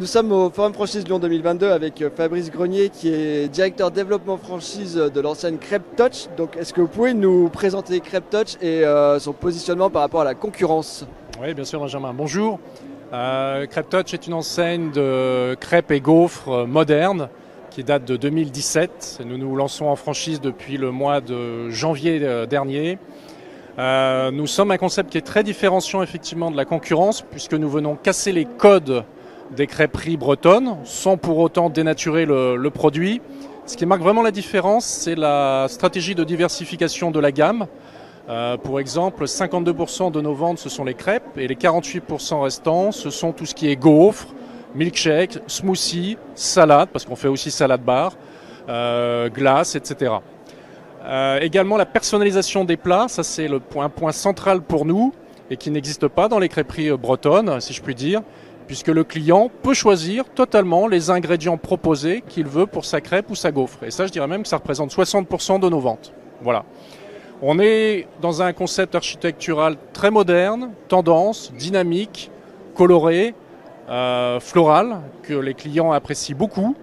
Nous sommes au Forum Franchise Lyon 2022 avec Fabrice Grenier qui est directeur développement franchise de l'enseigne Crêpe Touch. Donc est-ce que vous pouvez nous présenter Crêpe Touch et son positionnement par rapport à la concurrence? Oui, bien sûr Benjamin, bonjour. Crêpe Touch est une enseigne de crêpes et gaufres modernes qui date de 2017. Nous nous lançons en franchise depuis le mois de janvier dernier. Nous sommes un concept qui est très différenciant effectivement de la concurrence puisque nous venons casser les codes des crêperies bretonnes sans pour autant dénaturer le produit. Ce qui marque vraiment la différence, c'est la stratégie de diversification de la gamme. Pour exemple, 52% de nos ventes, ce sont les crêpes et les 48% restants, ce sont tout ce qui est gaufres, milkshake, smoothie, salade, parce qu'on fait aussi salade bar, glace, etc. Également la personnalisation des plats, ça c'est un point central pour nous et qui n'existe pas dans les crêperies bretonnes, si je puis dire, puisque le client peut choisir totalement les ingrédients proposés qu'il veut pour sa crêpe ou sa gaufre. Et ça, je dirais même que ça représente 60% de nos ventes. Voilà. On est dans un concept architectural très moderne, tendance, dynamique, coloré, floral, que les clients apprécient beaucoup.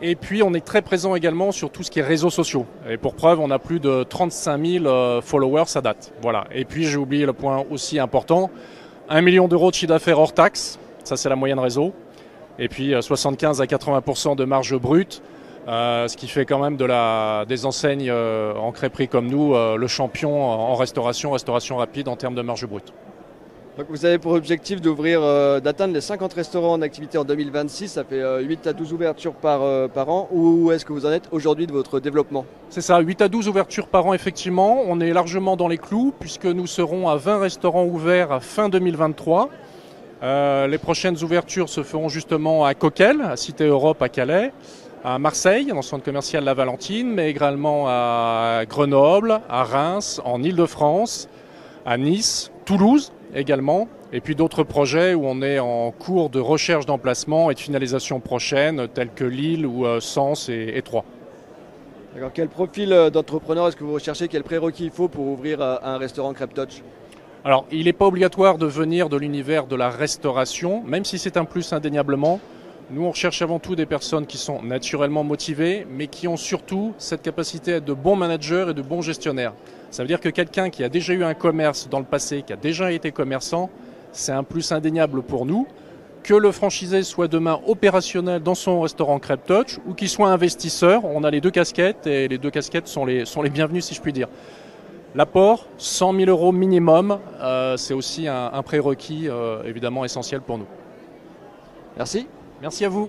Et puis on est très présent également sur tout ce qui est réseaux sociaux. Et pour preuve, on a plus de 35 000 followers à date. Voilà. Et puis j'ai oublié le point aussi important, 1 million d'euros de chiffre d'affaires hors taxe, ça c'est la moyenne réseau. Et puis 75 à 80% de marge brute. Ce qui fait quand même des enseignes en crêperie comme nous, le champion en restauration rapide en termes de marge brute. Donc vous avez pour objectif d'atteindre les 50 restaurants en activité en 2026, ça fait 8 à 12 ouvertures par an. Où est-ce que vous en êtes aujourd'hui de votre développement? C'est ça, 8 à 12 ouvertures par an effectivement. On est largement dans les clous puisque nous serons à 20 restaurants ouverts à fin 2023. Les prochaines ouvertures se feront justement à Coquelles, à Cité Europe à Calais, à Marseille, dans le centre commercial La Valentine, mais également à Grenoble, à Reims, en Île-de-France, à Nice, Toulouse également, et puis d'autres projets où on est en cours de recherche d'emplacement et de finalisation prochaine, tels que Lille ou Sens et Troyes. D'accord. Quel profil d'entrepreneur est-ce que vous recherchez? Quel prérequis il faut pour ouvrir un restaurant Crêpe Touch? Alors, il n'est pas obligatoire de venir de l'univers de la restauration, même si c'est un plus indéniablement. Nous, on recherche avant tout des personnes qui sont naturellement motivées, mais qui ont surtout cette capacité à être de bons managers et de bons gestionnaires. Ça veut dire que quelqu'un qui a déjà eu un commerce dans le passé, qui a déjà été commerçant, c'est un plus indéniable pour nous. Que le franchisé soit demain opérationnel dans son restaurant Crêpe Touch ou qu'il soit investisseur, on a les deux casquettes et les deux casquettes sont les bienvenues si je puis dire. L'apport, 100 000 euros minimum, c'est aussi un prérequis évidemment essentiel pour nous. Merci. Merci à vous.